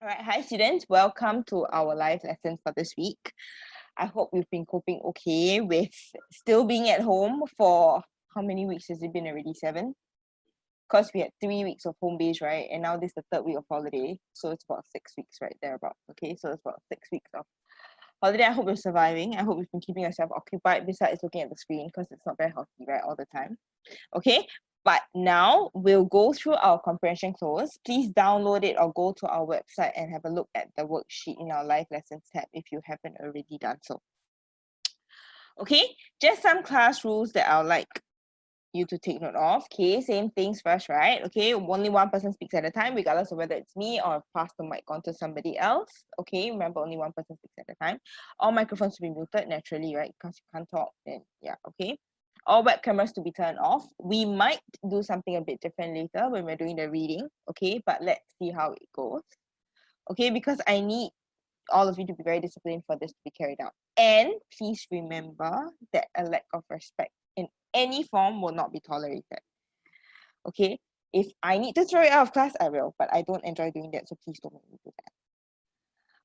All right, hi students, welcome to our live lesson for this week. I hope you've been coping okay with still being at home for how many weeks has it been already? 7? Because we had 3 weeks of home base, right? And now this is the third week of holiday. So it's about 6 weeks right there about. Okay, so it's about 6 weeks of holiday. I hope you're surviving. I hope you've been keeping yourself occupied besides looking at the screen because it's not very healthy, right? All the time. Okay, but now we'll go through our comprehension cloze. Please download it or go to our website and have a look at the worksheet in our live lessons tab if you haven't already done so. Okay, just some class rules that I'd like you to take note of. Okay, same things first, right? Okay, only one person speaks at a time, regardless of whether it's me or pass the mic on to somebody else. Okay, remember only one person speaks at a time. All microphones to be muted naturally, right? Because you can't talk, then yeah, okay. All web cameras to be turned off. We might do something a bit different later when we're doing the reading, okay? But let's see how it goes. Okay, because I need all of you to be very disciplined for this to be carried out. And please remember that a lack of respect in any form will not be tolerated. Okay, if I need to throw it out of class, I will, but I don't enjoy doing that, so please don't make me do that.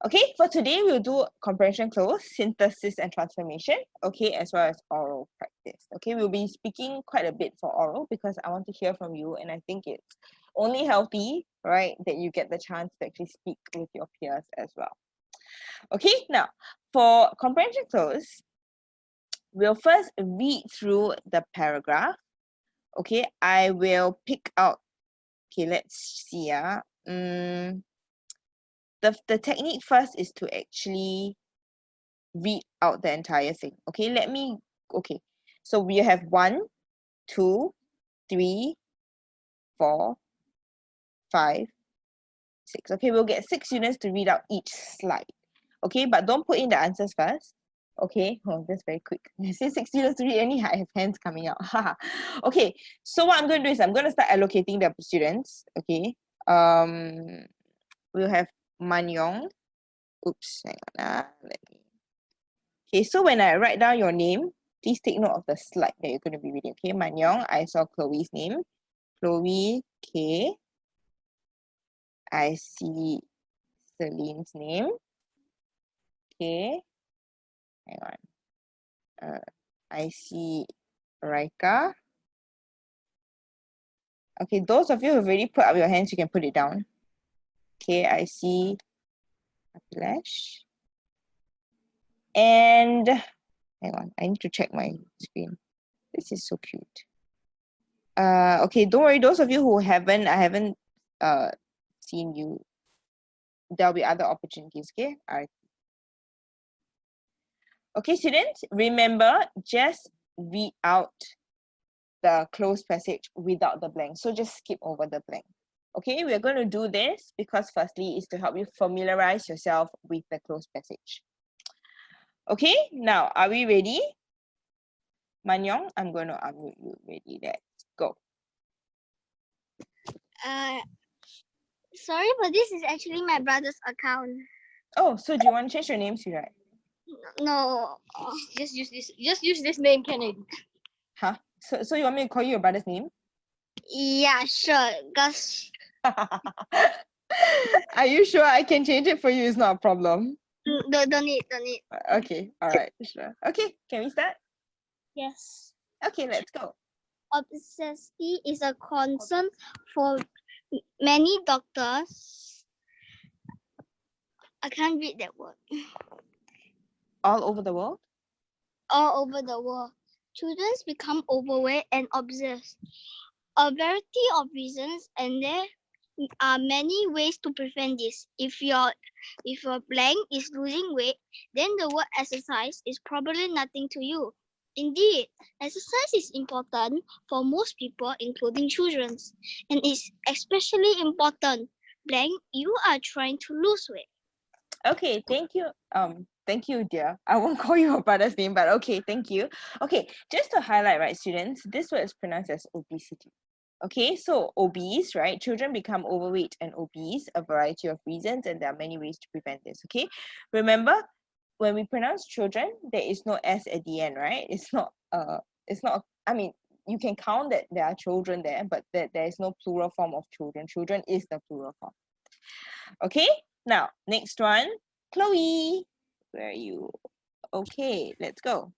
Okay, for today, we'll do comprehension cloze, synthesis and transformation, okay, as well as oral practice. Okay, we'll be speaking quite a bit for oral because I want to hear from you, and I think it's only healthy, right, that you get the chance to actually speak with your peers as well. Okay, now, for comprehension cloze, we'll first read through the paragraph. Okay, I will pick out, okay, let's see, the technique first is to actually read out the entire thing. Okay, okay. So we have 1, 2, 3, 4, 5, 6. Okay, we'll get 6 students to read out each slide. Okay, but don't put in the answers first. Okay, oh, that's very quick. You say 6 students to read, any I have hands coming out. Okay, so what I'm going to do is I'm going to start allocating the students. Okay, we'll have Manyong. Oops, hang on. Let me. Okay, so when I write down your name, please take note of the slide that you're going to be reading. Okay, Manyong, I saw Chloe's name. Chloe K. I see Celine's name. Okay, hang on. I see Raika. Okay, those of you who've already put up your hands, you can put it down. Okay, I see Abhilash. And hang on, I need to check my screen. This is so cute. Okay, don't worry, those of you who I haven't seen you, there'll be other opportunities. Okay, all right. Okay, students, remember, just read out the closed passage without the blank. So just skip over the blank. Okay, we're going to do this because firstly is to help you familiarize yourself with the closed passage. Okay, now are we ready? Manyong, I'm going to unmute you. Ready? Let's go. Sorry, but this is actually my brother's account. Oh, so do you want to change your name, sweetheart? No, just use this. Just use this name, can it? Huh? So you want me to call you your brother's name? Yeah, sure. Cause are you sure I can change it for you? It's not a problem. don't need. Okay, all right, sure. Okay, can we start? Yes. Okay, let's go. Obesity is a concern for many doctors. I can't read that word. All over the world? All over the world, children become overweight and obese. A variety of reasons, and there are many ways to prevent this. If your blank is losing weight, then the word exercise is probably nothing to you. Indeed, exercise is important for most people, including children, and is especially important blank you are trying to lose weight. Okay, thank you. Thank you, dear. I won't call you your brother's name, but okay, thank you. Okay, just to highlight, right, students, this word is pronounced as obesity. Okay, so obese, right? Children become overweight and obese, a variety of reasons, and there are many ways to prevent this. Okay, remember, when we pronounce children, there is no S at the end, right? It's not, I mean, you can count that there are children there, but that there is no plural form of children. Children is the plural form. Okay, Now, next one, Chloe. Where are you? Okay, let's go.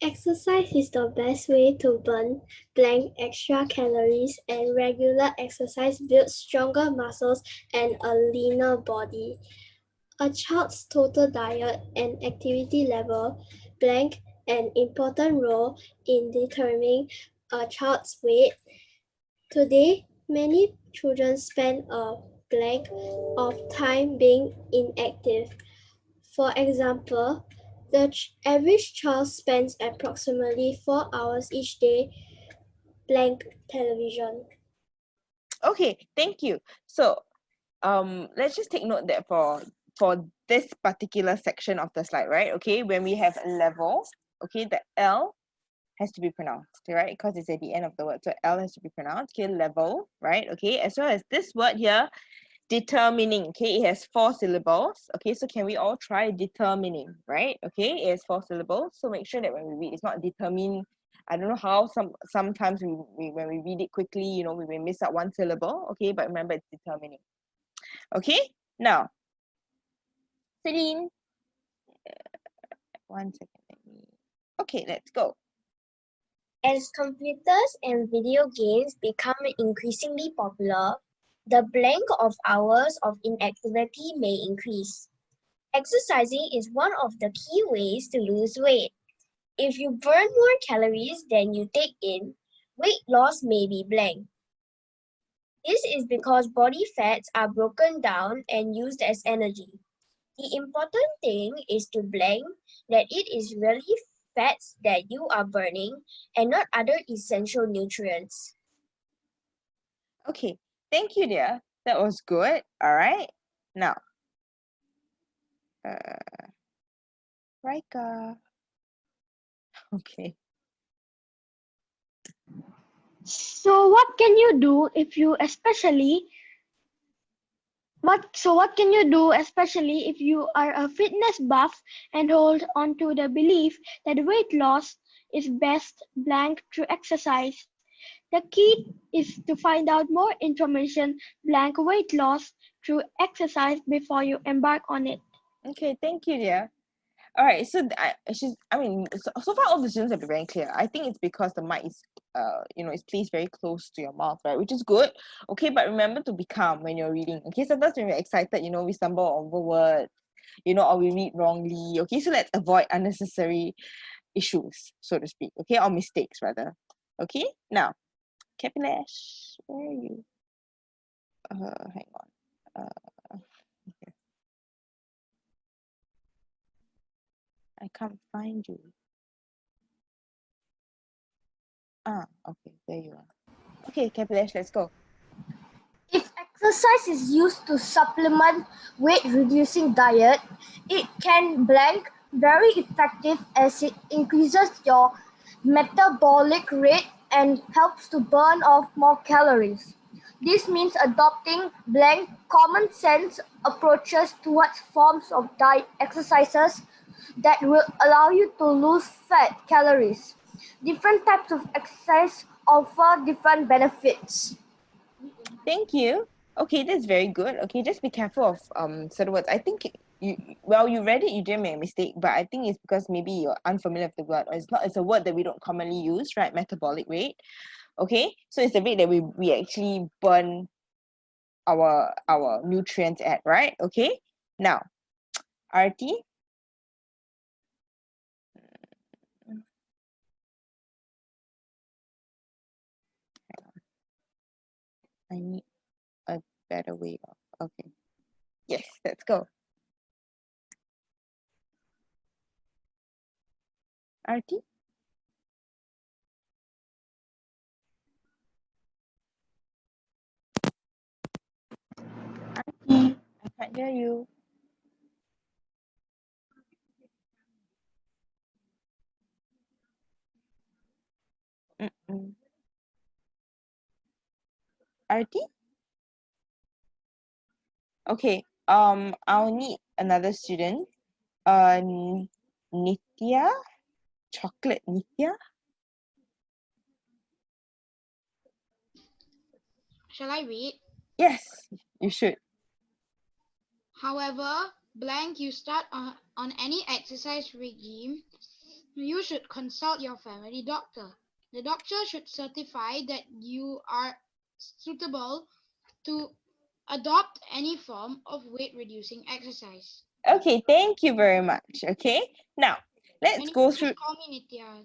Exercise is the best way to burn blank extra calories, and regular exercise builds stronger muscles and a leaner body. A child's total diet and activity level blank an important role in determining a child's weight. Today, many children spend a blank of time being inactive. For example, the average child spends approximately 4 hours each day blank television. Okay, thank you. So, let's just take note that for this particular section of the slide, right? Okay, when we have a level, okay, the L has to be pronounced, right? Because it's at the end of the word, so L has to be pronounced. Okay, level, right? Okay, as well as this word here, determining. Okay, it has 4 syllables. Okay, so can we all try determining, right? Okay, it has 4 syllables. So make sure that when we read, it's not determine. I don't know how sometimes we when we read it quickly, you know, we may miss out one syllable. Okay, but remember it's determining. Okay, now, Celine, 1 second. Okay, let's go. As computers and video games become increasingly popular, the blank of hours of inactivity may increase. Exercising is one of the key ways to lose weight. If you burn more calories than you take in, weight loss may be blank. This is because body fats are broken down and used as energy. The important thing is to blank that it is really fats that you are burning and not other essential nutrients. Okay, thank you, dear. That was good. All right. Now, Rika. Okay. So what can you do if you especially what can you do especially if you are a fitness buff and hold on to the belief that weight loss is best blank through exercise? The key is to find out more information blank weight loss through exercise before you embark on it. Okay, thank you, dear. All right, so I mean, so far all the students have been very clear. I think it's because the mic is, you know, it's placed very close to your mouth, right? Which is good. Okay, but remember to be calm when you're reading. Okay, sometimes when we're excited, you know, we stumble over words, you know, or we read wrongly. Okay, so let's avoid unnecessary issues, so to speak. Okay, or mistakes rather. Okay, now, Capilash, where are you? Hang on. Okay. I can't find you. Okay, there you are. Okay, Capilash, let's go. If exercise is used to supplement weight-reducing diet, it can blank very effective as it increases your metabolic rate and helps to burn off more calories. This means adopting blank common sense approaches towards forms of diet exercises that will allow you to lose fat calories. Different types of exercise offer different benefits. Thank you. Okay, that's very good. Okay, just be careful of certain words. I think you read it, you didn't make a mistake, but I think it's because maybe you're unfamiliar with the word, or it's a word that we don't commonly use, right? Metabolic rate. Okay, so it's the rate that we actually burn our nutrients at, right? Okay, now, Arti. I need a better way of, okay. Yes, let's go. Arti? Arti, I can't hear you. Mm-mm. Arti? Okay, I'll need another student. Nitya? Chocolate Nitya? Shall I read? Yes, you should. However, blank you start on any exercise regime, you should consult your family doctor. The doctor should certify that you are suitable to adopt any form of weight reducing exercise. Okay, thank you very much. Okay, now let's And you go can through. just call me Nitya.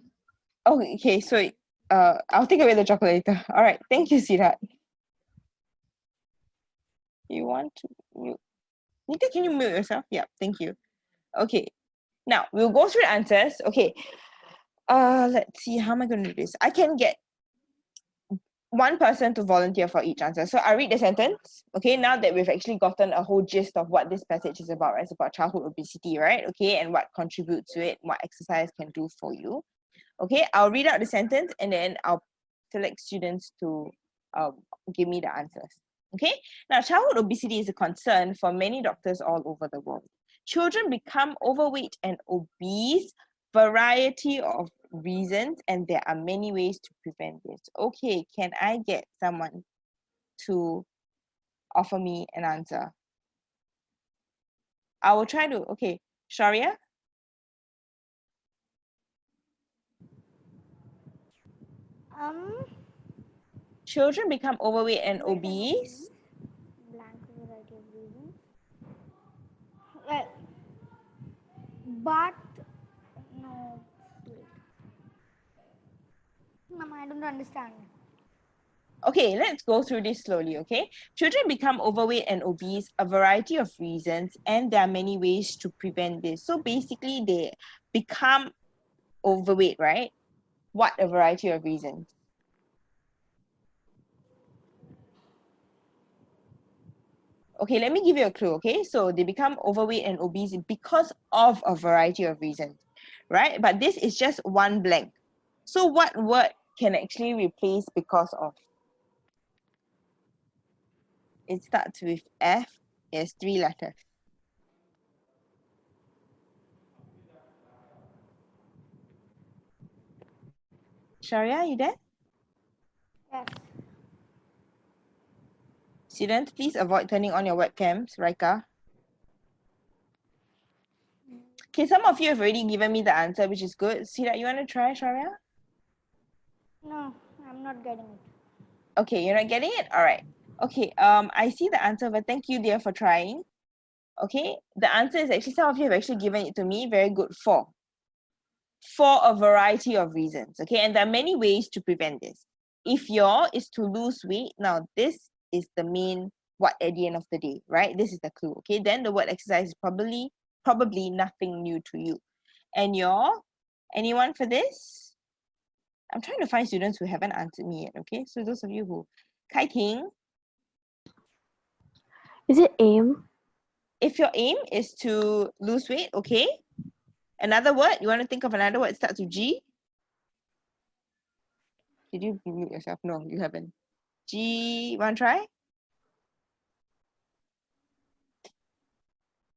Oh, okay, so I'll take away the chocolate later. All right, thank you, Sirat. You want to mute? Nita, can you mute yourself? Yeah, thank you. Okay, now we'll go through the answers. Okay, let's see, how am I going to do this? I can get one person to volunteer for each answer. So I read the sentence. Okay, now that we've actually gotten a whole gist of what this passage is about, right? It's about childhood obesity, right? Okay, and what contributes to it, what exercise can do for you. Okay, I'll read out the sentence and then I'll select students to give me the answers. Okay, now childhood obesity is a concern for many doctors all over the world. Children become overweight and obese, variety of reasons, and there are many ways to prevent this. Okay, can I get someone to offer me an answer? I will try to, okay, Sharia? Children become overweight and obese. Blank variety of reasons. Well, but no, wait. Mama, I don't understand. Okay, let's go through this slowly, okay? Children become overweight and obese, a variety of reasons, and there are many ways to prevent this. So basically, they become overweight, right? What a variety of reasons. Okay, let me give you a clue, okay? So they become overweight and obese because of a variety of reasons, right? But this is just one blank. So what word can actually replace because of? It starts with F, it has 3 letters. Sharia, you there? Yes. Students, please avoid turning on your webcams, Raika. Okay, some of you have already given me the answer, which is good. Sira, you want to try, Sharia? No, I'm not getting it. Okay, you're not getting it? All right. Okay, I see the answer, but thank you, dear, for trying. Okay, the answer is actually, some of you have actually given it to me. Very good. For a variety of reasons. Okay, and there are many ways to prevent this. If your is to lose weight, now this is the main what at the end of the day, right? This is the clue. Okay, then the word exercise is probably nothing new to you. And your, anyone for this? I'm trying to find students who haven't answered me yet. Okay, so those of you who, Kai Ting, Is it aim? if your aim is to lose weight, okay. Another word, you want to think of another word, it starts with G? Did you mute yourself? No, you haven't. G, want to try?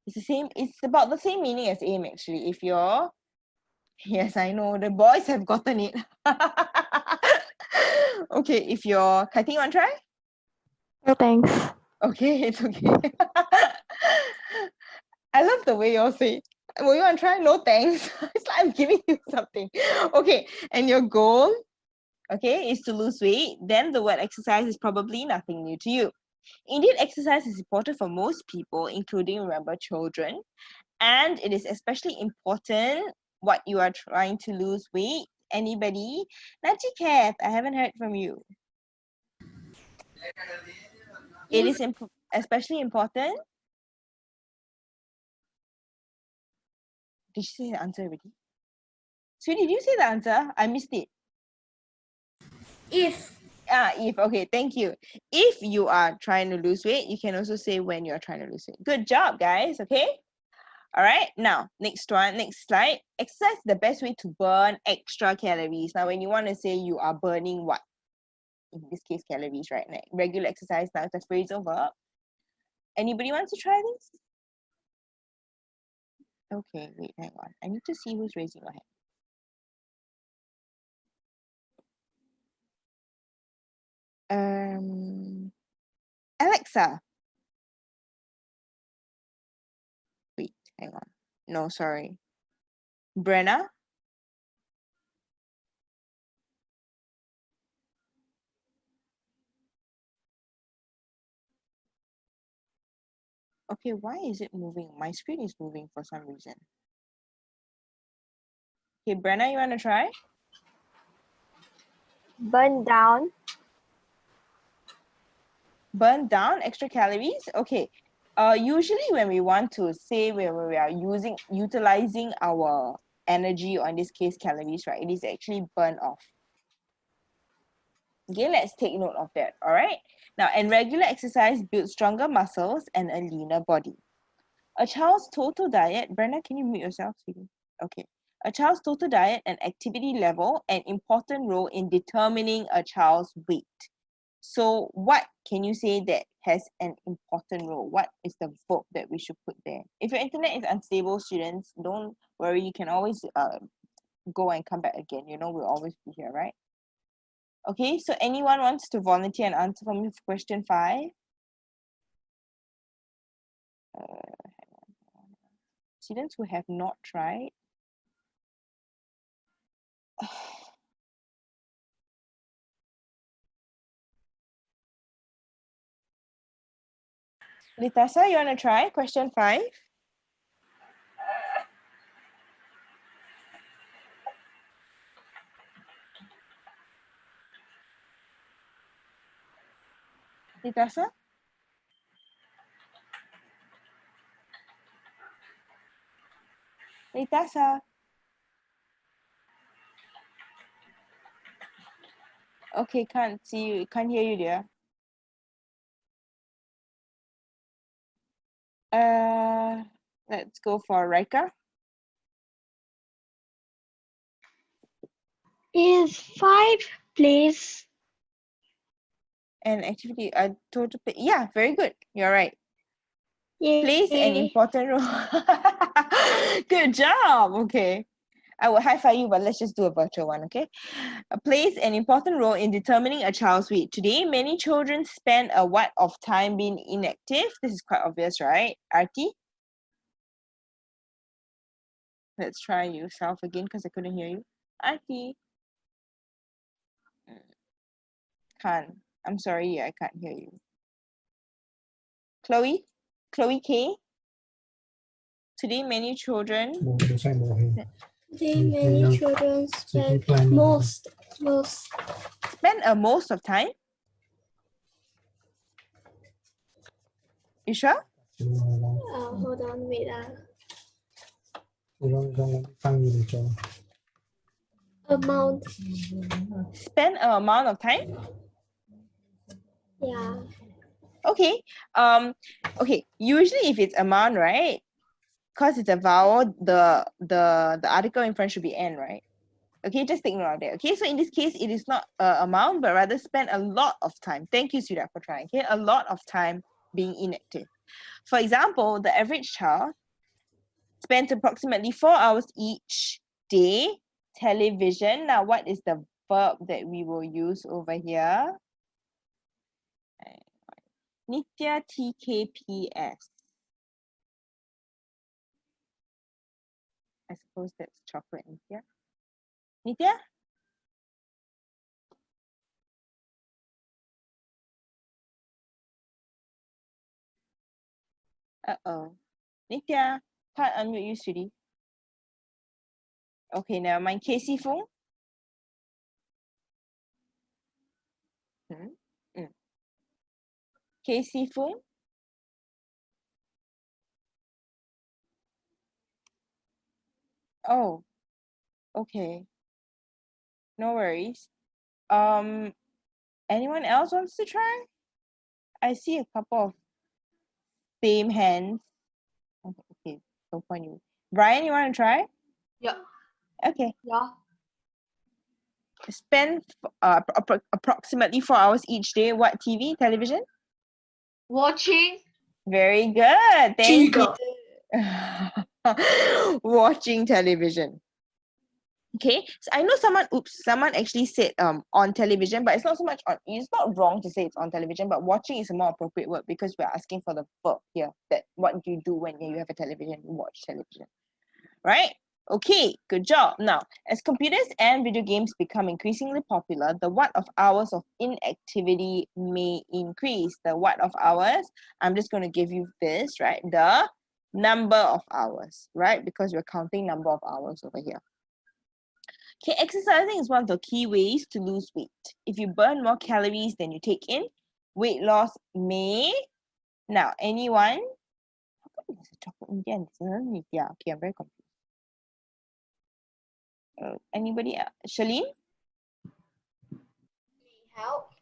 It's the same, it's about the same meaning as aim actually. If you're, yes, I know, the boys have gotten it. Okay, if you're, Kai Ting, want to try? No thanks. Okay, it's okay. I love the way you all say, will you want to try? No thanks. It's like I'm giving you something. Okay, and your goal, okay, is to lose weight, then the word exercise is probably nothing new to you. Indeed, exercise is important for most people, including, remember, children. And it is especially important what you are trying to lose weight. Anybody? Nachiket, I haven't heard from you. It is especially important. Did you say the answer already? Sweetie, did you say the answer? I missed it. If If, okay, thank you. If you are trying to lose weight, you can also say when you're trying to lose weight. Good job, guys, okay? All right, now, next one, next slide. Exercise is the best way to burn extra calories. Now, when you want to say you are burning what? In this case, calories, right? Like regular exercise, now it's a phrasal verb. Anybody wants to try this? Okay, wait, hang on. I need to see who's raising your hand. Alexa, Hang on. No, sorry. Brenna? Okay, why is it moving? My screen is moving for some reason. Okay, Brenna, you want to try? Burn down. Burn down extra calories? Okay. Usually when we want to say where we are utilizing our energy, or in this case calories, right, it is actually burn off. Okay, let's take note of that. All right. Now, and regular exercise builds stronger muscles and a leaner body. A child's total diet, Brenda, can you mute yourself, sweetie? Okay. A child's total diet and activity level an important role in determining a child's weight. So what can you say that has an important role? What is the verb that we should put there? If your internet is unstable, students, don't worry. You can always go and come back again. You know, we'll always be here, right? Okay, so anyone wants to volunteer and answer for me for question 5? Students who have not tried. Litasa, you want to try question 5? Litasa? Litasa? Okay, can't see you, can't hear you, dear. Let's go for Rika. Is 5 place? And activity, total, yeah, very good. You're right. Yay. Plays an important role. Good job. Okay. I will high five you, but let's just do a virtual one, okay? Plays an important role in determining a child's weight. Today, many children spend a what of time being inactive? This is quite obvious, right? Arti? Let's try yourself again because I couldn't hear you. Arti? Can't. I'm sorry, I can't hear you. Chloe? Chloe K? Today, many children... Today, many children spend most. Spend a most of time? You sure? Hold on, wait. Amount. Spend an amount of time? Yeah. Okay. Okay. Usually, if it's amount, right? Because it's a vowel, the article in front should be n, right? Okay, just take note of that. Okay, so in this case, it is not amount, but rather spend a lot of time. Thank you, Sudha, for trying. Okay, a lot of time being inactive. For example, the average child spends approximately 4 hours each day television. Now, what is the verb that we will use over here? Nitya TKPS. I suppose that's chocolate Nitya. Nitya? Uh-oh. Nitya, can't unmute you, sweetie. Okay, never mind. Casey Fung? Casey Fung? Oh, okay. No worries. Anyone else wants to try? I see a couple of same hands. Okay, so funny. Brian, you want to try? Yeah. Okay. Yeah. Spend approximately 4 hours each day. What TV, television? Watching. Very good. Thank you. Watching television. Okay, so I know someone actually said on television, but it's not so much on, it's not wrong to say it's on television, but watching is a more appropriate word because we're asking for the verb here, that what do you do when you have a television, you watch television, right? Okay, good job. Now, as computers and video games become increasingly popular, the what of hours of inactivity may increase. The what of hours, I'm just going to give you this, right? The number of hours, right? Because we're counting number of hours over here. Okay, exercising is one of the key ways to lose weight. If you burn more calories than you take in, weight loss may. Now, anyone? How come there's a chocolate Indian? Yeah, okay, I'm very confused. Anybody else? Shalene? Help.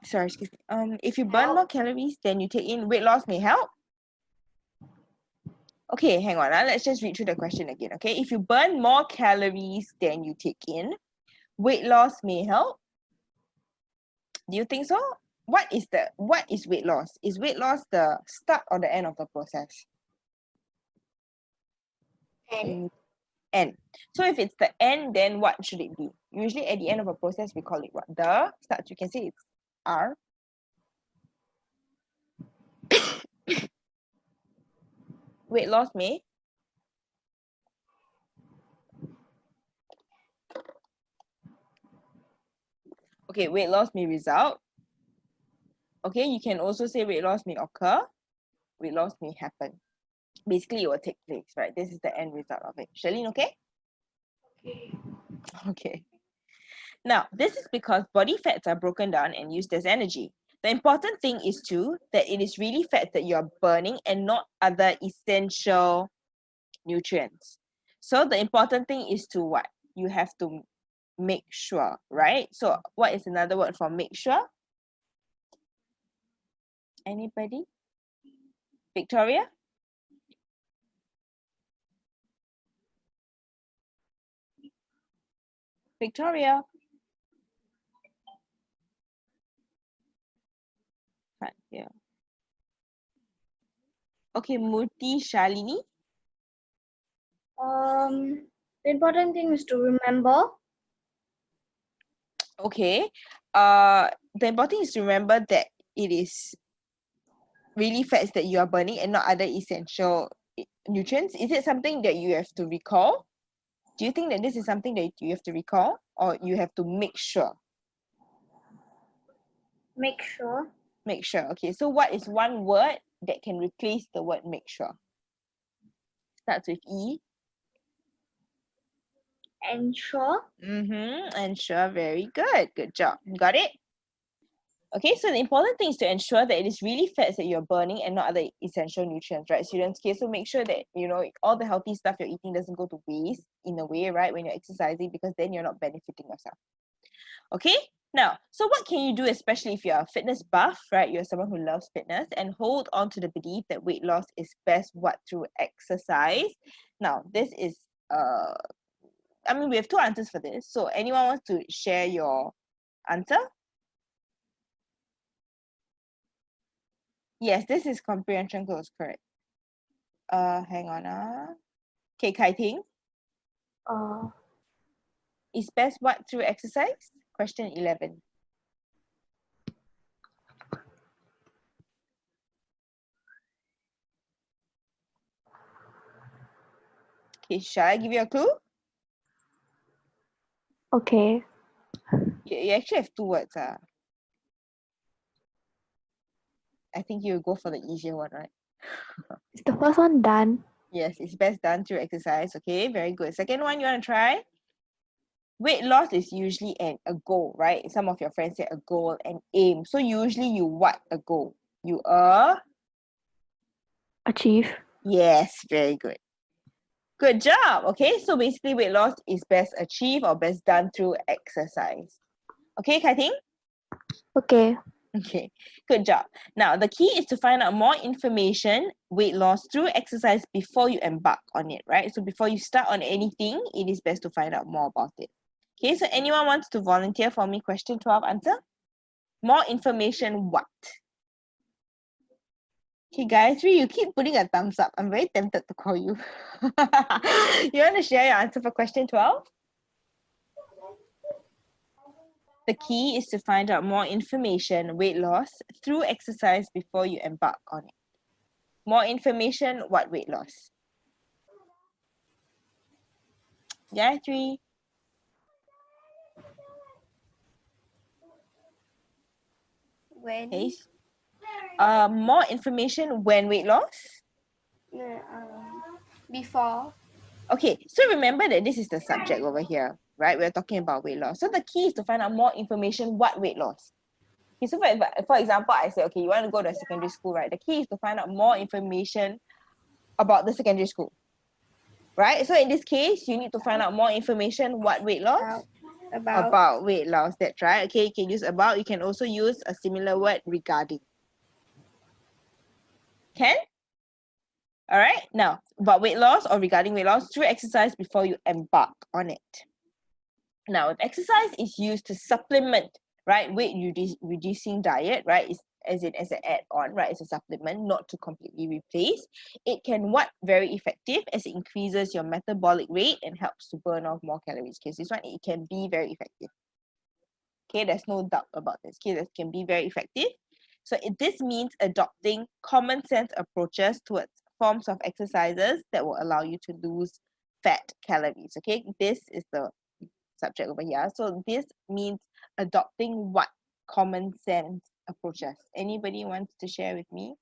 Sorry, excuse me. If you burn more calories than you take in, weight loss may help. Okay, hang on. Let's just read through the question again. Okay, if you burn more calories than you take in, weight loss may help. Do you think so? What is weight loss? Is weight loss the start or the end of the process? End. So if it's the end, then what should it be? Usually at the end of a process, we call it what? The start. You can say it's R. Weight loss may. Okay, weight loss may result. Okay, you can also say weight loss may occur. Weight loss may happen. Basically, it will take place, right? This is the end result of it. Shalene, okay? Okay. Now, this is because body fats are broken down and used as energy. The important thing is that it is really fat that you're burning and not other essential nutrients. So the important thing is to what? You have to make sure, right? So what is another word for make sure? Anybody? Victoria? Victoria? Right here. Okay, Murti Shalini? The important thing is to remember. Okay. The important thing is to remember that it is really fats that you are burning and not other essential nutrients. Is it something that you have to recall? Do you think that this is something that you have to recall or you have to make sure? Make sure. Make sure. Okay, so what is one word that can replace the word make sure? Starts with E. Ensure. Ensure. Very good. Good job. Got it? Okay, so the important thing is to ensure that it is really fats that you're burning and not other essential nutrients, right? Students, okay, so make sure that, you know, all the healthy stuff you're eating doesn't go to waste in a way, right, when you're exercising, because then you're not benefiting yourself. Okay, now, so what can you do, especially if you're a fitness buff, right? You're someone who loves fitness and hold on to the belief that weight loss is best through exercise. Now, this is, I mean, we have two answers for this. So anyone wants to share your answer? Yes, this is Comprehension Cloze, correct. Hang on. Okay, Kai Ting. Is best through exercise? Question 11. Okay, shall I give you a clue? Okay. You actually have two words. I think you go for the easier one, right? Is the first one done? Yes, it's best done through exercise. Okay, very good. Second one, you want to try? Weight loss is usually a goal, right? Some of your friends say a goal, an aim. So usually you what a goal? You Achieve. Yes, very good. Good job. Okay, so basically weight loss is best achieved or best done through exercise. Okay, Kai Ting? Okay. Okay, good job. Now, the key is to find out more information, weight loss through exercise before you embark on it, right? So before you start on anything, it is best to find out more about it. Okay, so anyone wants to volunteer for me? Question 12 answer? More information what? Okay, Gayatri, you keep putting a thumbs up. I'm very tempted to call you. You want to share your answer for question 12? The key is to find out more information, weight loss, through exercise before you embark on it. More information, what weight loss? Gayatri. When? Okay. More information when weight loss? Before. Okay, so remember that this is the subject over here, right? We're talking about weight loss. So the key is to find out more information, what weight loss? Okay, so for example, I say, okay, you want to go to a secondary school, right? The key is to find out more information about the secondary school, right? So in this case, you need to find out more information, what weight loss? About weight loss, that's right. Okay, you can use about. You can also use a similar word, regarding. Can? All right, now, about weight loss or regarding weight loss, through exercise before you embark on it. Now, if exercise is used to supplement, right, weight reducing diet, right, is as an add-on, right, as a supplement, not to completely replace, it can what very effective as it increases your metabolic rate and helps to burn off more calories. Okay, so this one, it can be very effective. Okay, there's no doubt about this. Okay, this can be very effective. So this means adopting common sense approaches towards forms of exercises that will allow you to lose fat calories. Okay, this is the subject over here. So this means adopting what common sense approaches. Anybody wants to share with me?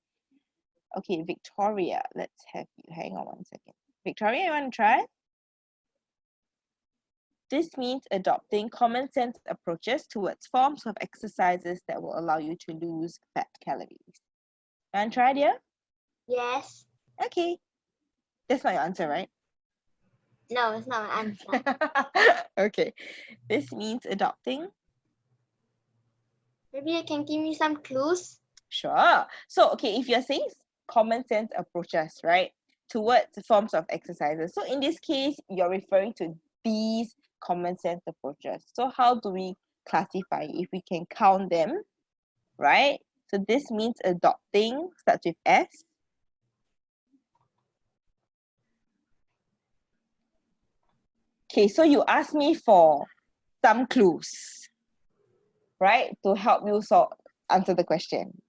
Okay, Victoria, let's have you. Hang on one second. Victoria, you want to try? This means adopting common sense approaches towards forms of exercises that will allow you to lose fat calories. Want to try, dear? Yes. Okay. That's not your answer, right? No, it's not an answer. Okay. This means adopting. Maybe you can give me some clues. Sure. So, okay, if you're saying common sense approaches, right, towards forms of exercises. So in this case, you're referring to these common sense approaches. So how do we classify if we can count them, right? So this means adopting, starts with S. Okay, so you asked me for some clues, right, to help you answer the question,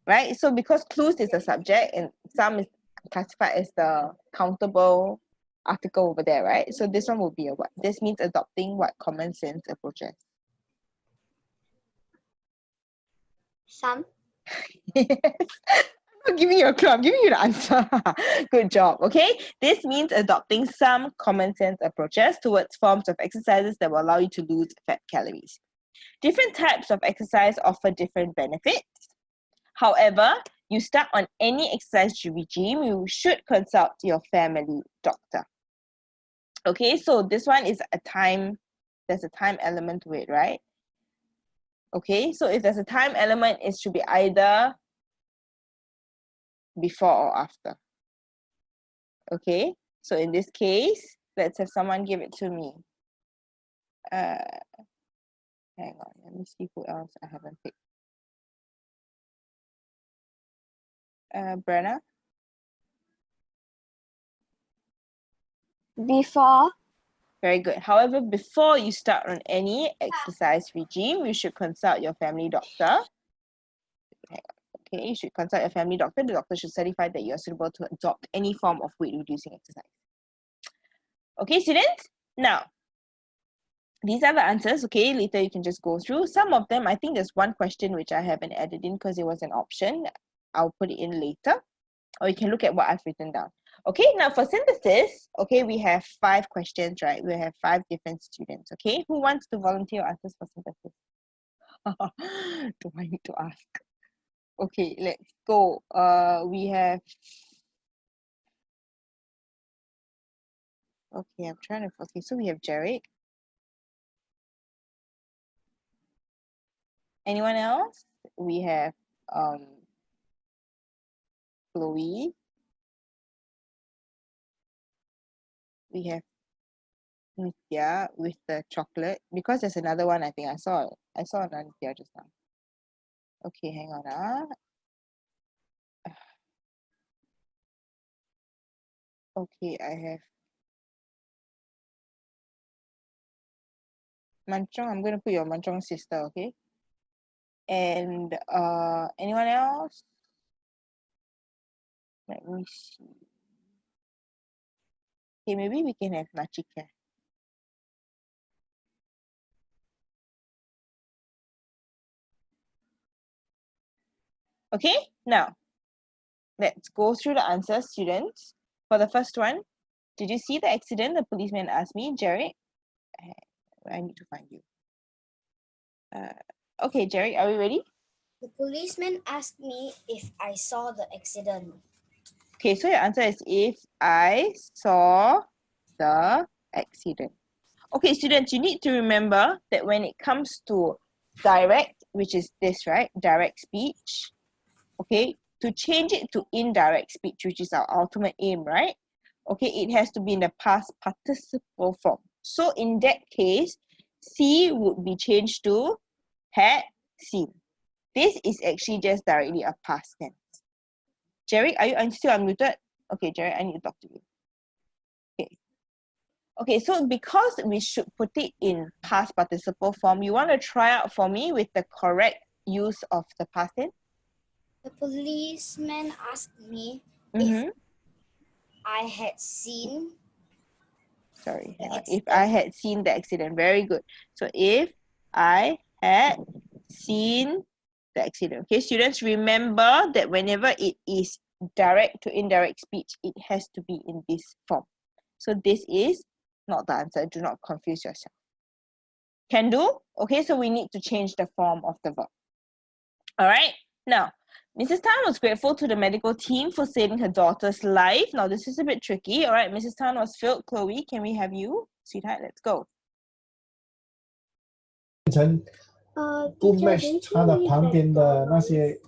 right? So because clues is a subject and some is classified as the countable article over there, right? So this one will be a what? This means adopting what common sense approaches. Some. Yes. I'm not giving you a clue, I'm giving you the answer. Good job, okay? This means adopting some common sense approaches towards forms of exercises that will allow you to lose fat calories. Different types of exercise offer different benefits. However, you start on any exercise regime, you should consult your family doctor. Okay, so this one is there's a time element to it, right? Okay, so if there's a time element, it should be either before or after. Okay, so in this case, let's have someone give it to me. Hang on, let me see who else I haven't picked. Brenna? Before. Very good. However, before you start on any exercise regime, you should consult your family doctor. Okay, you should consult your family doctor. The doctor should certify that you are suitable to adopt any form of weight reducing exercise. Okay, students? Now, these are the answers, okay? Later you can just go through. Some of them, I think there's one question which I haven't added in because it was an option. I'll put it in later. Or you can look at what I've written down. Okay, now for synthesis, okay, we have 5 questions, right? We have 5 different students, okay? Who wants to volunteer answers for synthesis? Do I need to ask? Okay, let's go. We have... Okay, I'm trying to... Okay, so we have Jarek. Anyone else? We have Chloe. We have Nitya with the chocolate. Because there's another one, I think I saw another Nitya just now. Okay, hang on. Okay, I have Manchong, I'm going to put your Manchong sister, okay? And anyone else? Let me see. Okay, maybe we can have Nachika. Okay, now let's go through the answers, students. For the first one, did you see the accident? The policeman asked me, Jerry. I need to find you. Okay, Jerry, are we ready? The policeman asked me if I saw the accident. Okay, so your answer is if I saw the accident. Okay, students, you need to remember that when it comes to direct, which is this, right? Direct speech. Okay, to change it to indirect speech, which is our ultimate aim, right? Okay, it has to be in the past participle form. So in that case, see would be changed to had seen. This is actually just directly a past tense. Jerry, are you still unmuted? Okay, Jerry, I need to talk to you. Okay. Okay, so because we should put it in past participle form, you want to try out for me with the correct use of the past tense? The policeman asked me if I had seen if I had seen the accident. Very good. So if I had seen the accident. Okay, students, remember that whenever it is direct to indirect speech, it has to be in this form. So this is not the answer. Do not confuse yourself. Can do? Okay, so we need to change the form of the verb. All right, now, Mrs. Tan was grateful to the medical team for saving her daughter's life. Now, this is a bit tricky. All right, Mrs. Tan was filled. Chloe, can we have you? Sweetheart, let's go. 不 match 它的旁边的那些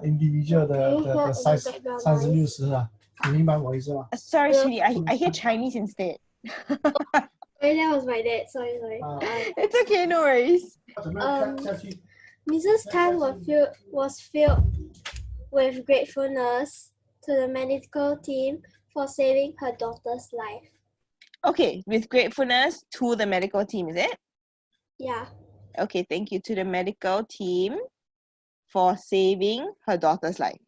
individual 的 size 30、60啊，你明白我意思吗？ Sorry, sweetie, I hear Chinese instead. Sorry, that was my dad. Sorry. It's okay, no worries. Mrs. Tan was filled with gratefulness to the medical team for saving her daughter's life. Okay, with gratefulness to the medical team, is it? Yeah. Okay, thank you to the medical team for saving her daughter's life.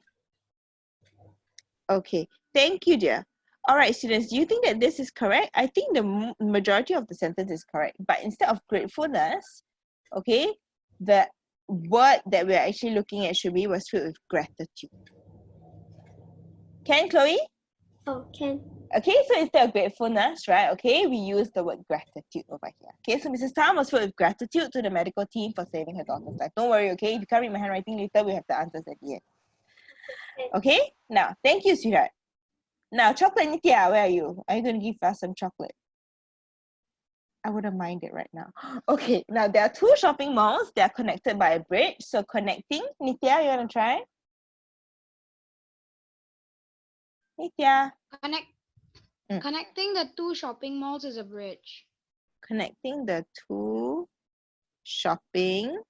Okay, thank you, dear. All right, students, do you think that this is correct? I think the majority of the sentence is correct, but instead of gratefulness, okay, the word that we're actually looking at should be was filled with gratitude. Can, Chloe? Oh, can. Okay, so instead of gratefulness, right, okay, we use the word gratitude over here. Okay, so Mrs. Tan was filled with gratitude to the medical team for saving her daughter's life. Don't worry, okay, if you can't read my handwriting later, we have the answers at the end. Okay, now, thank you, sweetheart. Now, chocolate Nitya, where are you? Are you going to give us some chocolate? I wouldn't mind it right now. Okay, now there are two shopping malls. They are connected by a bridge. So connecting, Nitya, you want to try? Nitya. Connecting the two shopping malls is a bridge. Connecting the two shopping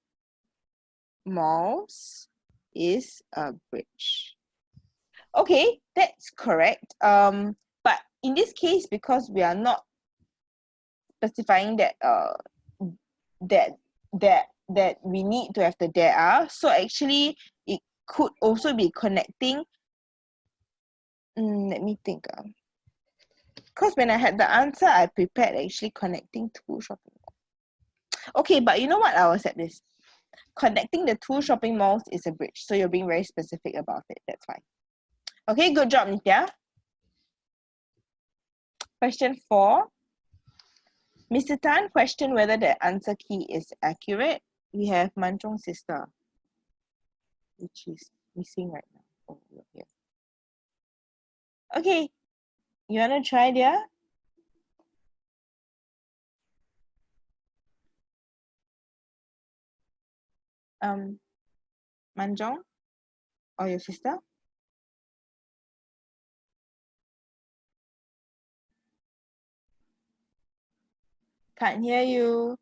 malls is a bridge. Okay, that's correct. But in this case, because we are not specifying that that we need to have the there are, so actually it could also be connecting. Let me think. Because when I had the answer, I prepared actually connecting two shopping malls. Okay, but you know what? I will accept this. Connecting the two shopping malls is a bridge. So you're being very specific about it. That's fine. Okay, good job, Nitya. Question 4. Mr. Tan questioned whether the answer key is accurate. We have Manchong's sister, which is missing right now. Oh, you're here. Okay, you want to try, dear? Manjong or your sister? Can't hear you.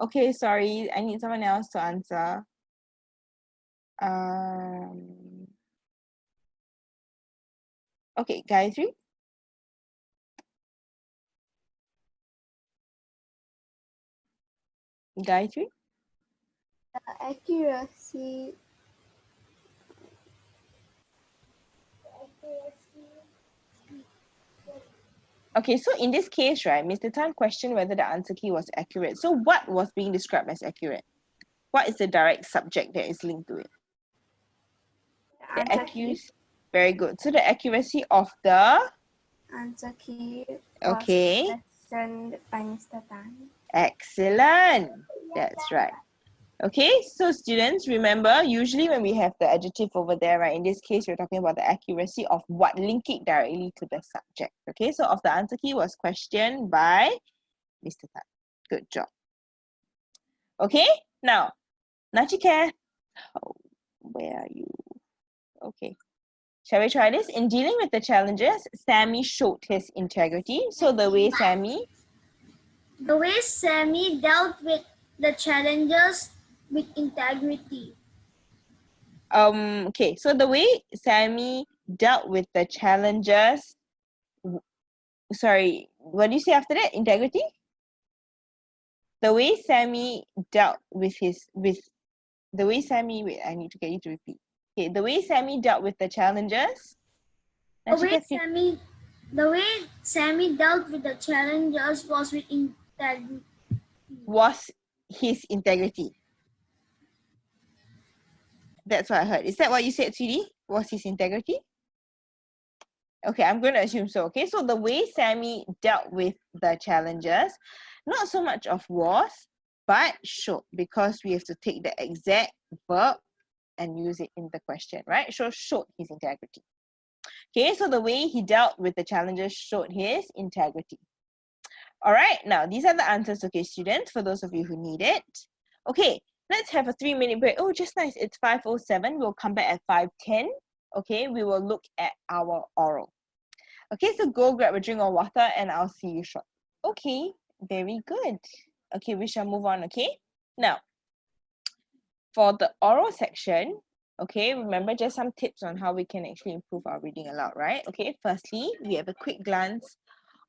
Okay, sorry. I need someone else to answer. Okay, Gayatri. Gayatri? Accuracy. Okay, so in this case, right, Mr. Tan questioned whether the answer key was accurate. So what was being described as accurate? What is the direct subject that is linked to it? The accuracy. Very good. So the accuracy of the Answer key okay. questioned by Mr. Tan. Excellent. That's right. Okay, so students, remember, usually when we have the adjective over there, right, in this case, we're talking about the accuracy of what link it directly to the subject. Okay, so of the answer key was questioned by Mr. Tan. Good job. Okay, now, Nachika, where are you? Okay. Shall we try this? In dealing with the challenges, Sammy showed his integrity. So the way Sammy dealt with the challenges with integrity. okay, so the way Sammy dealt with the challenges, sorry, what do you say after that? Integrity? The way Sammy dealt with the way Sammy, wait, I need to get you to repeat. Okay, the way Sammy dealt with the challenges. The way Sammy dealt with the challenges was with integrity. Was his integrity. That's what I heard. Is that what you said, sweetie? Was his integrity? Okay, I'm going to assume so. Okay, so the way Sammy dealt with the challenges, not so much of was, but showed, because we have to take the exact verb and use it in the question, right? So showed his integrity. Okay, so the way he dealt with the challenges showed his integrity. All right, now these are the answers, okay, students, for those of you who need it. Okay, let's have a 3-minute break. Oh, just nice. It's 5:07. We'll come back at 5:10. Okay, we will look at our oral. Okay, so go grab a drink of water and I'll see you shortly. Okay, very good. Okay, we shall move on, okay? Now, for the oral section, okay, remember just some tips on how we can actually improve our reading aloud, right? Okay, firstly, we have a quick glance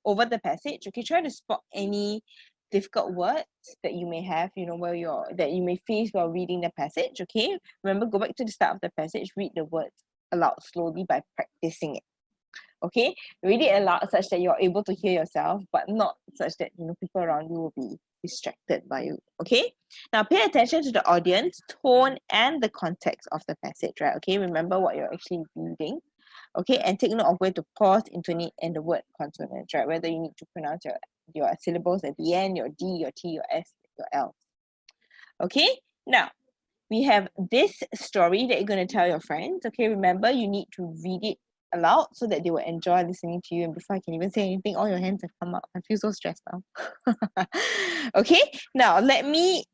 over the passage. Okay, try to spot any difficult words that you may have, you know, that you may face while reading the passage. Okay, remember, go back to the start of the passage, read the words aloud slowly by practicing it. Okay, read it aloud such that you're able to hear yourself, but not such that, you know, people around you will be distracted by you. Okay, now pay attention to the audience, tone, and the context of the passage, right? Okay, remember what you're actually reading. Okay, and take note of where to pause, intonate, and the word consonants, right? Whether you need to pronounce your syllables at the end, your D, your T, your S, your L. Okay, now we have this story that you're going to tell your friends. Okay, remember, you need to read it aloud so that they will enjoy listening to you. And before I can even say anything, all your hands have come up. I feel so stressed now. Okay, now let me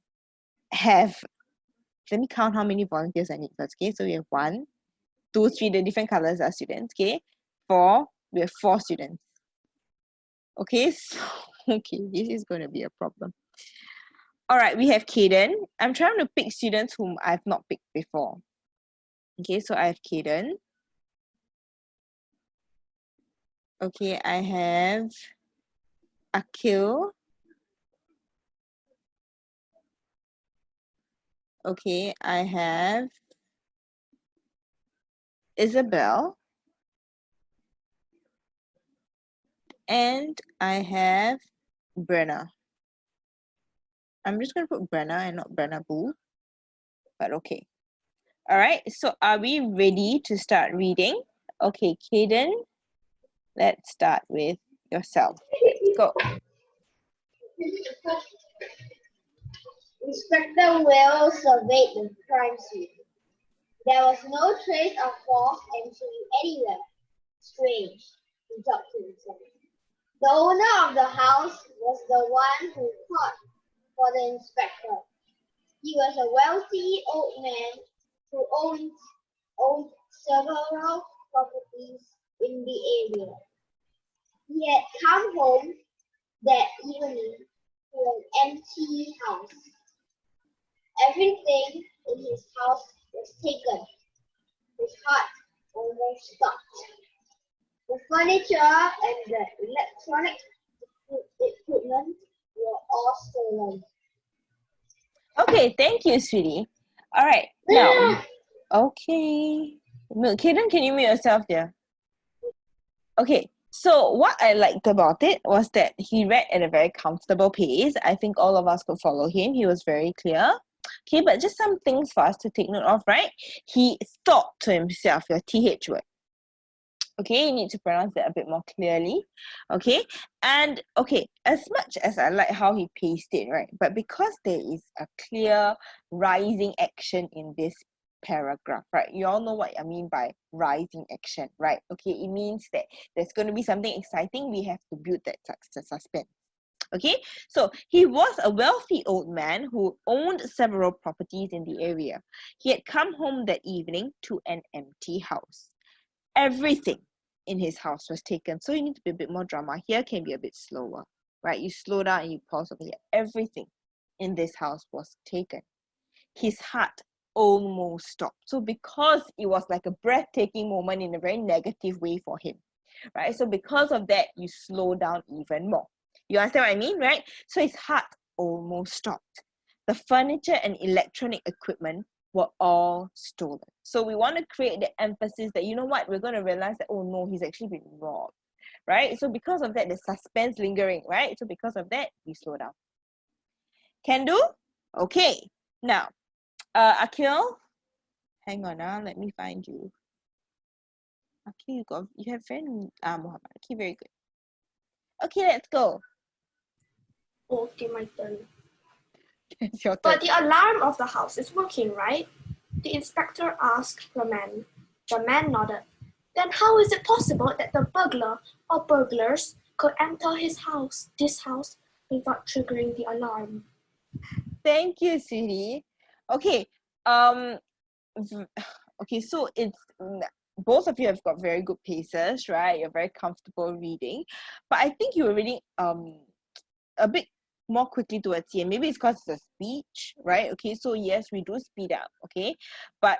count how many volunteers I need first. Okay, so we have 1, 2, 3, the different colors are students. Okay, 4, we have 4 students. Okay, so okay, this is going to be a problem. All right, we have Kaden. I'm trying to pick students whom I've not picked before. Okay, so I have Kaden. Okay, I have Akil. Okay, I have Isabel. And I have Brenna. I'm just going to put Brenna and not Brenna Boo. But okay. All right, so are we ready to start reading? Okay, Kaden, let's start with yourself. Let's go. Inspector Will surveyed the crime scene. There was no trace of forced entry anywhere. Strange, he thought to himself. The owner of the house was the one who called for the inspector. He was a wealthy old man who owned several properties in the area. He had come home that evening to an empty house. Everything in his house was taken. His heart almost stopped. The furniture and the electronic equipment were all stolen. Okay, thank you, sweetie. All right, now, okay. Kaden, can you mute yourself there? Okay, so what I liked about it was that he read at a very comfortable pace. I think all of us could follow him. He was very clear. Okay, but just some things for us to take note of, right? He thought to himself, your TH word. Okay, you need to pronounce that a bit more clearly. Okay, and okay, as much as I like how he paced it, right? But because there is a clear rising action in this paragraph, right? You all know what I mean by rising action, right? Okay, it means that there's going to be something exciting. We have to build that suspense. Okay, so he was a wealthy old man who owned several properties in the area. He had come home that evening to an empty house. Everything in his house was taken. So you need to be a bit more drama. Here can be a bit slower, right? You slow down and you pause over here. Everything in this house was taken. His heart almost stopped. So because it was like a breathtaking moment in a very negative way for him, right? So because of that, you slow down even more. You understand what I mean, right? So his heart almost stopped. The furniture and electronic equipment were all stolen. So we want to create the emphasis that, you know what, we're going to realize that, oh no, he's actually been robbed, right? So because of that, the suspense lingering, right? So because of that, we slow down. Can do? Okay. Now, Akhil, hang on, let me find you. Akhil, you have friend Muhammad. Okay, very good. Okay, let's go. Okay, my turn. It's your turn. But the alarm of the house is working, right? The inspector asked the man. The man nodded. Then how is it possible that the burglar or burglars could enter this house without triggering the alarm? Thank you, sweetie. Okay, okay, so it's both of you have got very good paces, right? You're very comfortable reading, but I think you were reading a bit more quickly towards the end. Maybe it's because it's a speech, right? Okay, so yes, we do speed up, okay, but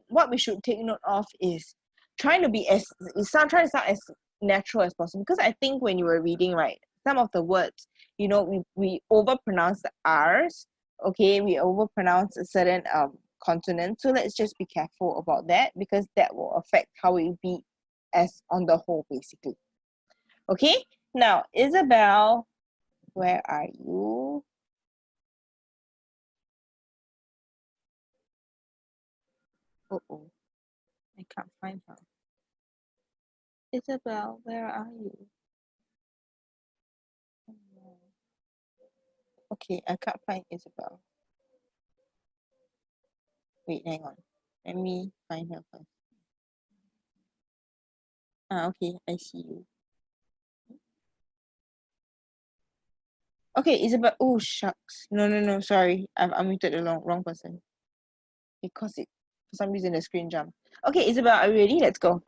what we should take note of is trying to sound as natural as possible, because I think when you were reading, right, some of the words, you know, we overpronounce the R's, okay, we overpronounce a certain consonant, so let's just be careful about that, because that will affect how it be as on the whole, basically. Okay, now Isabel, where are you? Uh-oh, I can't find her. Isabel, where are you? Oh, no. Okay, I can't find Isabel. Wait, hang on. Let me find her first. Okay, I see you. Okay, Isabel. Oh, shucks. No, sorry. I've muted the wrong person. Because for some reason, the screen jumped. Okay, Isabel, are you ready? Let's go.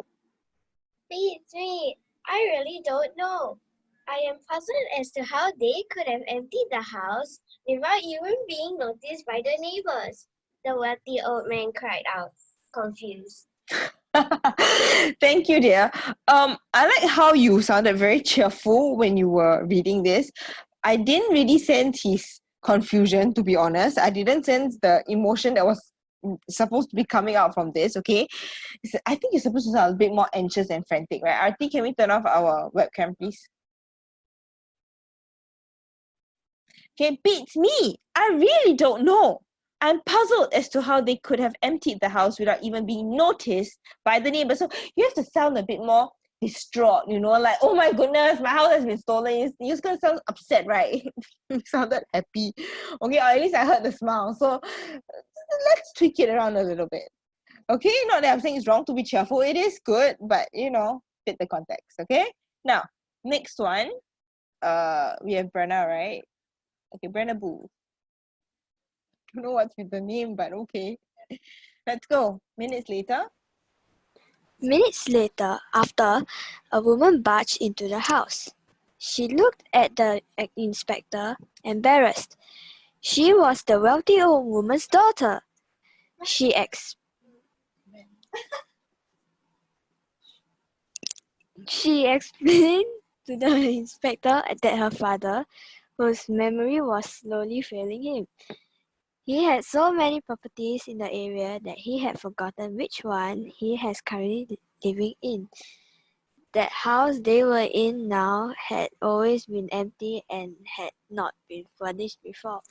It's me. I really don't know. I am puzzled as to how they could have emptied the house without even being noticed by the neighbors. The wealthy old man cried out, confused. Thank you, dear. I like how you sounded very cheerful when you were reading this. I didn't really sense his confusion, to be honest. I didn't sense the emotion that was supposed to be coming out from this, okay? I think you're supposed to sound a bit more anxious and frantic, right? Arti, can we turn off our webcam, please? Okay, beats me. I really don't know. I'm puzzled as to how they could have emptied the house without even being noticed by the neighbors. So you have to sound a bit more distraught, you know, like, oh my goodness, my house has been stolen. You're just gonna sound upset, right? You sounded happy. Okay, or at least I heard the smile. So let's tweak it around a little bit. Okay, not that I'm saying it's wrong to be cheerful. It is good, but you know, fit the context. Okay. Now, next one. We have Brenna, right? Okay, Brenna Boo. Don't know what's with the name, but okay. Let's go. Minutes later. Minutes later, after a woman barged into the house, she looked at the inspector, embarrassed. She was the wealthy old woman's daughter. She explained to the inspector that her father, whose memory was slowly failing him, He had so many properties in the area that he had forgotten which one he has currently living in. That house they were in now had always been empty and had not been furnished before.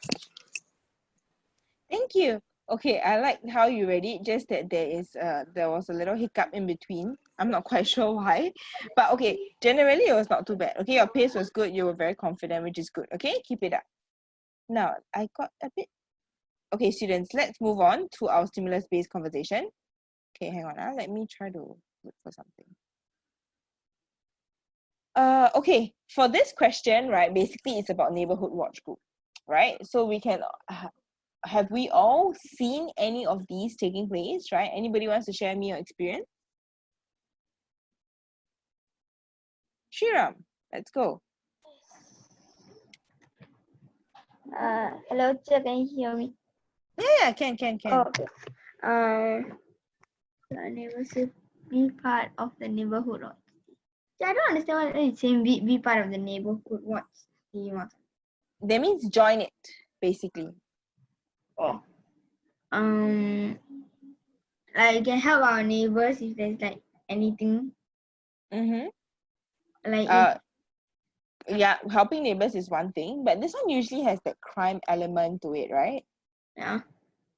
Thank you. Okay, I like how you read it, just that there was a little hiccup in between. I'm not quite sure why. But okay, generally it was not too bad. Okay, your pace was good. You were very confident, which is good. Okay, keep it up. Now, I got a bit. Okay, students, let's move on to our stimulus-based conversation. Okay, hang on. Let me try to look for something. Okay, for this question, right, basically it's about neighborhood watch group, right? So we can, have we all seen any of these taking place, right? Anybody wants to share me your experience? Shriram, let's go. Hello, teacher, can you hear me? Yeah, can. Oh, okay. The neighbor should be part of the neighborhood watch. I don't understand what it's saying. Be part of the neighborhood watch team. That means join it, basically. Oh. Like you can help our neighbors if there's like anything. Mm-hmm. Like yeah, helping neighbors is one thing, but this one usually has that crime element to it, right? Yeah,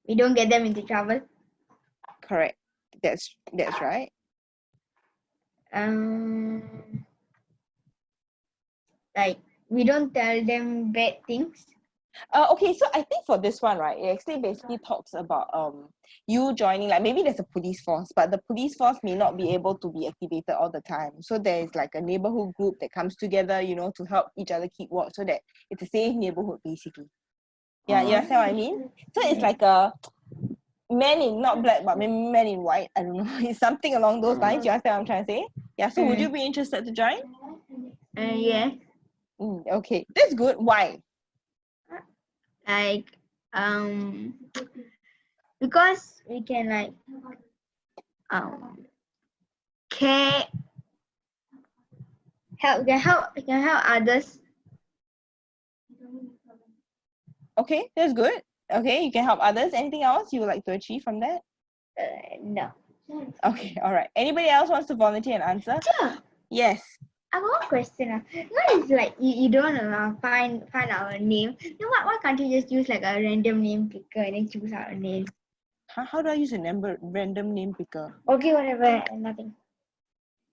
we don't get them into trouble. Correct. That's right. Like we don't tell them bad things. Okay, so I think for this one, right, it actually basically talks about you joining, like maybe there's a police force, but the police force may not be able to be activated all the time. So there's like a neighborhood group that comes together, you know, to help each other keep watch, so that it's a safe neighborhood basically. Yeah, you understand what I mean? So it's like a men in not black but maybe men in white. I don't know. It's something along those lines. You understand what I'm trying to say? Yeah. So would you be interested to join? Yeah. Okay, that's good. Why? Like because we can like care we can help others. Okay, that's good. Okay, you can help others. Anything else you would like to achieve from that? No. Okay, all right. Anybody else wants to volunteer and answer? Sure. Yes. I have one question. What is like you don't find our name? Then why can't you just use like a random name picker and then choose our name? How do I use a random name picker? Okay, whatever. Nothing.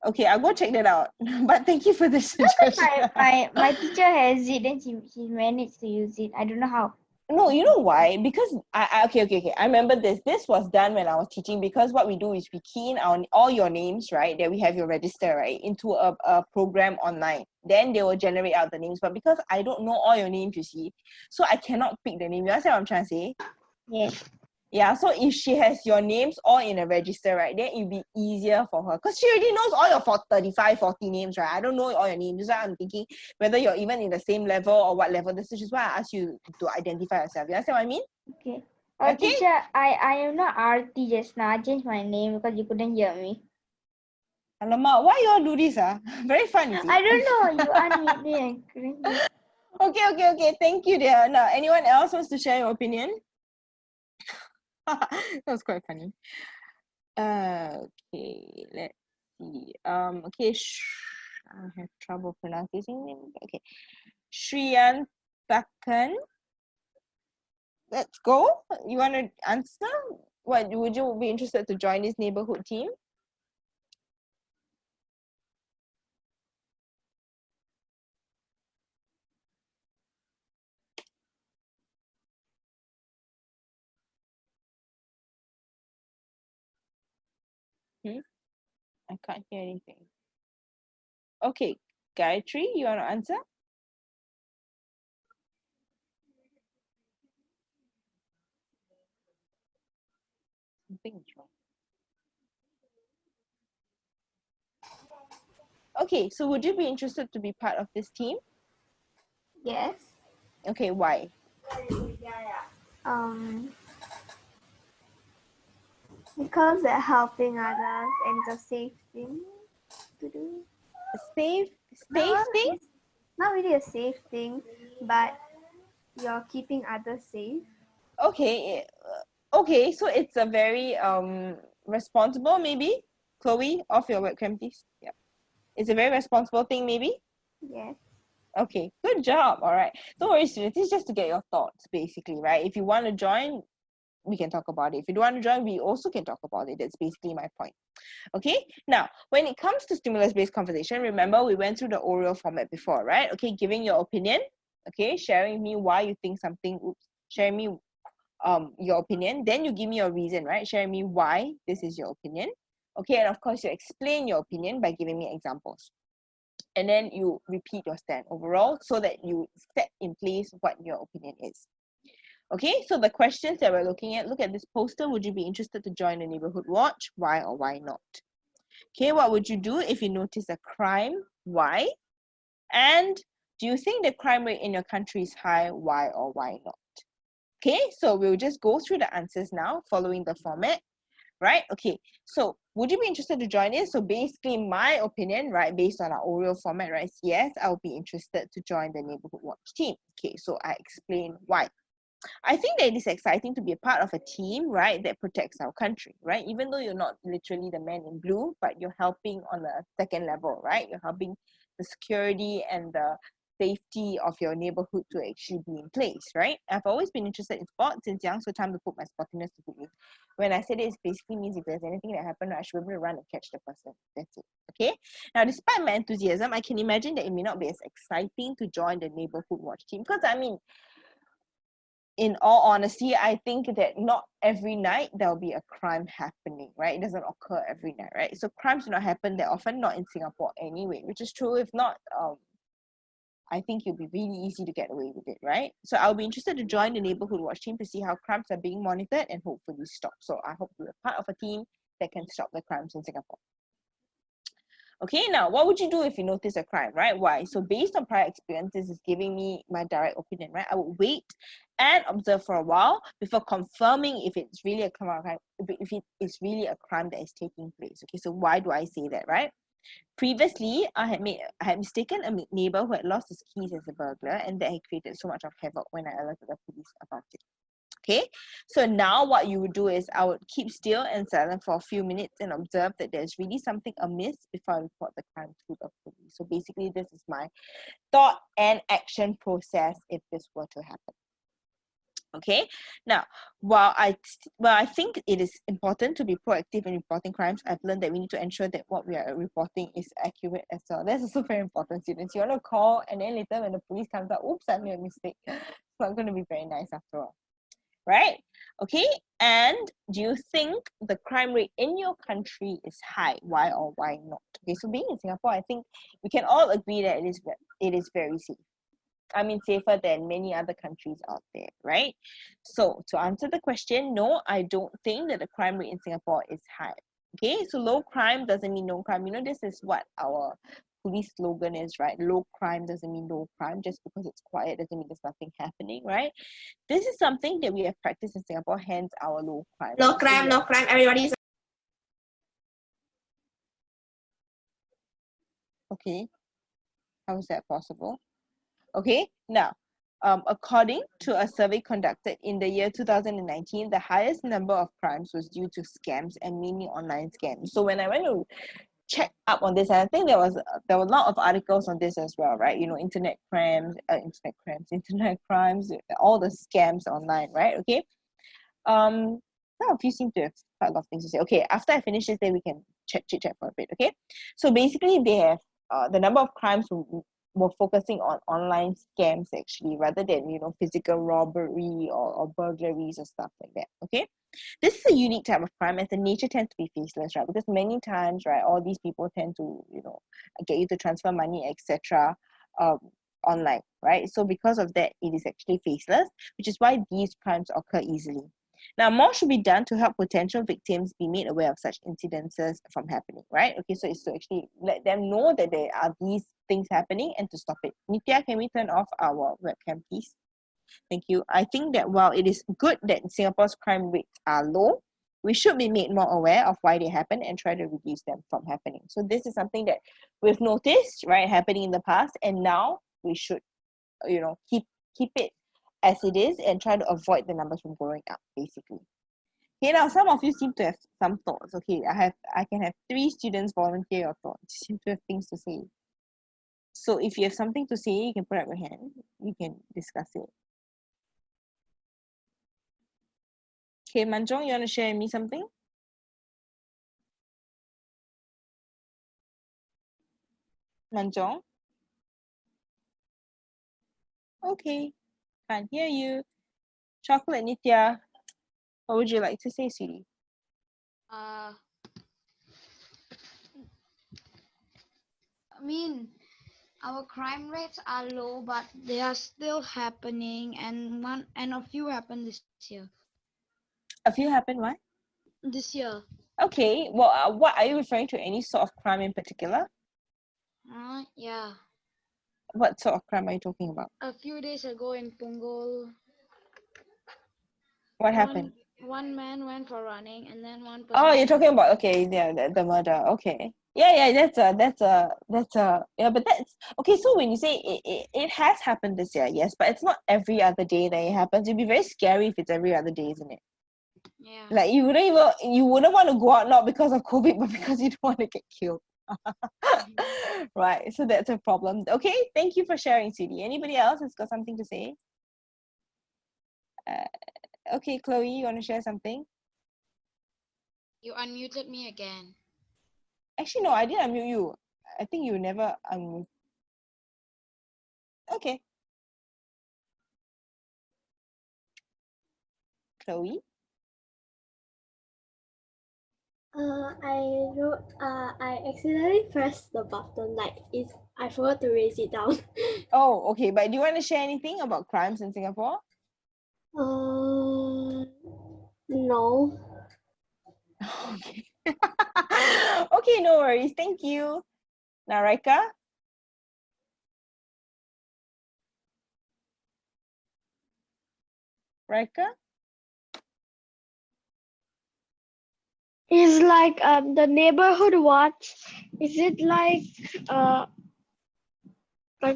Okay, I'll go check that out. But thank you for the suggestion. My teacher has it, then she managed to use it. I don't know how. No, you know why? Because okay. I remember this. This was done when I was teaching, because what we do is we key in all your names, right? That we have your register, right, into a program online. Then they will generate out the names. But because I don't know all your names, you see, so I cannot pick the name. You understand what I'm trying to say? Yeah. Yeah, so if she has your names all in a register, right, then it'll be easier for her. Because she already knows all your 35, 40 names, right? I don't know all your names. That's why I'm thinking whether you're even in the same level or what level. This is just why I asked you to identify yourself. You understand what I mean? Okay. Okay. Teacher, I am not Aarti just now. I changed my name because you couldn't hear me. Alamak, why you all do this? Very fun, is it? I don't know. You unmute me and couldn't hear. Okay. Thank you, dear. Now, anyone else wants to share your opinion? That was quite funny. Okay, let's see. Okay, I have trouble pronouncing name. Okay, Shriyantakan. Let's go. You want to answer? What would you be interested to join this neighborhood team? I can't hear anything. Okay, Gayatri, you want to answer? Something is wrong. Okay, so would you be interested to be part of this team? Yes. Okay, why? Because they're helping others and it's a safe thing to do. A safe thing? Not really a safe thing, but you're keeping others safe. Okay, okay, so it's a very responsible, maybe, Chloe, off your webcam, please. Yeah, it's a very responsible thing, maybe. Yes. Okay, good job. All right, don't worry, students. It's just to get your thoughts, basically, right? If you want to join, we can talk about it. If you don't want to join, we also can talk about it. That's basically my point. Okay, now when it comes to stimulus-based conversation, remember we went through the oral format before, right? Okay, giving your opinion, okay, sharing with me why you think something, sharing me your opinion, then you give me your reason, right? Sharing me why this is your opinion. Okay, and of course you explain your opinion by giving me examples. And then you repeat your stand overall so that you set in place what your opinion is. Okay, so the questions that we're looking at, look at this poster. Would you be interested to join the neighborhood watch? Why or why not? Okay, what would you do if you notice a crime? Why? And do you think the crime rate in your country is high? Why or why not? Okay, so we'll just go through the answers now following the format, right? Okay, so would you be interested to join this? So basically my opinion, right, based on our oral format, right, is yes, I'll be interested to join the neighborhood watch team. Okay, so I explain why. I think that it is exciting to be a part of a team, right, that protects our country, right? Even though you're not literally the man in blue, but you're helping on a second level, right? You're helping the security and the safety of your neighborhood to actually be in place, right? I've always been interested in sports since young, so time to put my sportiness to good use. When I say this, it basically means if there's anything that happened, I should be able to run and catch the person. That's it. Okay? Now, despite my enthusiasm, I can imagine that it may not be as exciting to join the neighborhood watch team because, I mean, in all honesty, I think that not every night there'll be a crime happening, right? It doesn't occur every night, right? So crimes do not happen that often, not in Singapore anyway, which is true. If not, I think it'll be really easy to get away with it, right? So I'll be interested to join the neighborhood watch team to see how crimes are being monitored and hopefully stopped. So I hope we're part of a team that can stop the crimes in Singapore. Okay, now what would you do if you notice a crime, right? Why? So based on prior experience, this is giving me my direct opinion, right? I would wait and observe for a while before confirming if it's really a crime, if it is really a crime that is taking place. Okay, so why do I say that, right? Previously, I had mistaken a neighbor who had lost his keys as a burglar, and that had created so much of havoc when I alerted the police about it. Okay, so now what you would do is I would keep still and silent for a few minutes and observe that there's really something amiss before I report the crime to the police. So basically, this is my thought and action process if this were to happen. Okay, now while I think it is important to be proactive in reporting crimes, I've learned that we need to ensure that what we are reporting is accurate as well. That's also very important, students. You want to call and then later when the police comes out, oops, I made a mistake. It's not going to be very nice after all. Right? Okay, and do you think the crime rate in your country is high? Why or why not? Okay, so being in Singapore, I think we can all agree that it is very safe. I mean, safer than many other countries out there, right? So to answer the question, no, I don't think that the crime rate in Singapore is high. Okay, so low crime doesn't mean no crime. You know, this is what our police slogan is, right? Low crime doesn't mean no crime. Just because it's quiet doesn't mean there's nothing happening, right? This is something that we have practiced in Singapore, hence our low crime. No crime, no crime, everybody's. Okay, how is that possible? Okay, now, according to a survey conducted in the year 2019, the highest number of crimes was due to scams and mainly online scams. So when I went to check up on this, and I think there were a lot of articles on this as well, right? You know, internet crimes, all the scams online, right? Okay. Some of you seem to have quite a lot of things to say. Okay, after I finish this, then we can chit chat for a bit. Okay, so basically they have the number of crimes were focusing on online scams actually, rather than, you know, physical robbery or burglaries or stuff like that. Okay, this is a unique type of crime as the nature tends to be faceless, right? Because many times, right, all these people tend to, you know, get you to transfer money, etc. Online, right? So because of that, it is actually faceless, which is why these crimes occur easily. Now, more should be done to help potential victims be made aware of such incidences from happening, right? Okay, so it's to actually let them know that there are these things happening and to stop it. Nitya, can we turn off our webcam, please? Thank you. I think that while it is good that Singapore's crime rates are low, we should be made more aware of why they happen and try to reduce them from happening. So this is something that we've noticed, right, happening in the past, and now we should, you know, keep it as it is and try to avoid the numbers from going up, basically. Okay, now some of you seem to have some thoughts. Okay, I can have 3 students volunteer your thoughts. You seem to have things to say. So if you have something to say, you can put up your hand. You can discuss it. Okay, Manjong, you want to share with me something? Manjong? Okay, can't hear you. Chocolate Nitya, what would you like to say, sweetie? I mean, our crime rates are low, but they are still happening, and a few happened this year. A few happened, what? This year. Okay, well, what are you referring to? Any sort of crime in particular? Yeah. What sort of crime are you talking about? A few days ago in Punggol, What happened? one man went for running, and then one person. Oh, you're talking about, okay, yeah, the murder. Okay, yeah, that's yeah, but that's okay. So when you say it has happened this year, yes, but it's not every other day that it happens. It'd be very scary if it's every other day, isn't it? Yeah. Like you wouldn't want to go out not because of COVID, but because you don't want to get killed. Right, so that's a problem. Okay, thank you for sharing, CD. Anybody else has got something to say? Okay, Chloe, you want to share something? You unmuted me again. Actually, no, I didn't unmute you. I think you never unmute. Okay. Chloe? I accidentally pressed the button, like I forgot to raise it down. Oh, okay. But do you want to share anything about crimes in Singapore? No. Okay. Okay, no worries. Thank you. Now, Raika? Raika? Is like the neighborhood watch. Is it like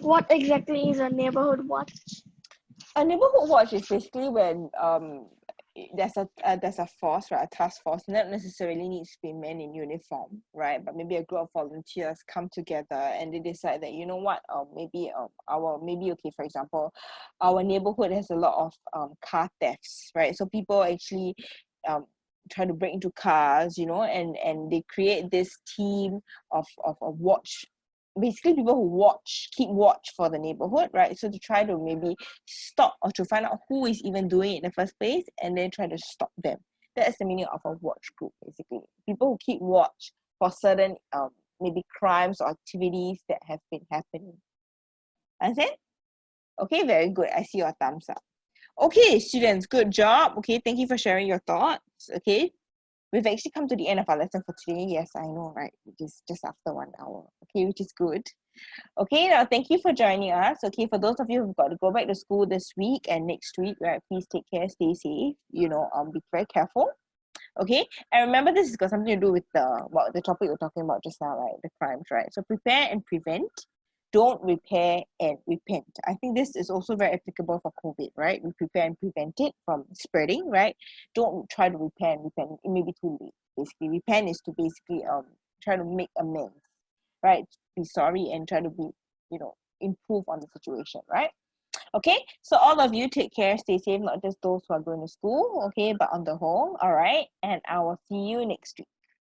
what exactly is a neighborhood watch? A neighborhood watch is basically when there's a force, right, a task force, not necessarily needs to be men in uniform, right, but maybe a group of volunteers come together and they decide that, you know what, okay, for example, our neighborhood has a lot of car thefts, right, so people actually try to break into cars, you know, and they create this team of a watch, basically people who keep watch for the neighborhood, right? So to try to maybe stop or to find out who is even doing it in the first place and then try to stop them. That's the meaning of a watch group, basically. People who keep watch for certain maybe crimes or activities that have been happening. Understand? Okay, very good. I see your thumbs up. Okay, students, good job. Okay, thank you for sharing your thoughts. Okay, we've actually come to the end of our lesson for today. Yes, I know, right? It is just after 1 hour. Okay, which is good. Okay, now thank you for joining us. Okay, for those of you who've got to go back to school this week and next week, right? Please take care, stay safe. You know, be very careful. Okay, and remember this has got something to do with the topic we're talking about just now, right? The crimes, right? So prepare and prevent. Don't repair and repent. I think this is also very applicable for COVID, right? We prepare and prevent it from spreading, right? Don't try to repair and repent. It may be too late. Basically, repent is to basically try to make amends, right? Be sorry and try to be, you know, improve on the situation, right? Okay, so all of you take care, stay safe, not just those who are going to school, okay, but on the whole, all right, and I will see you next week.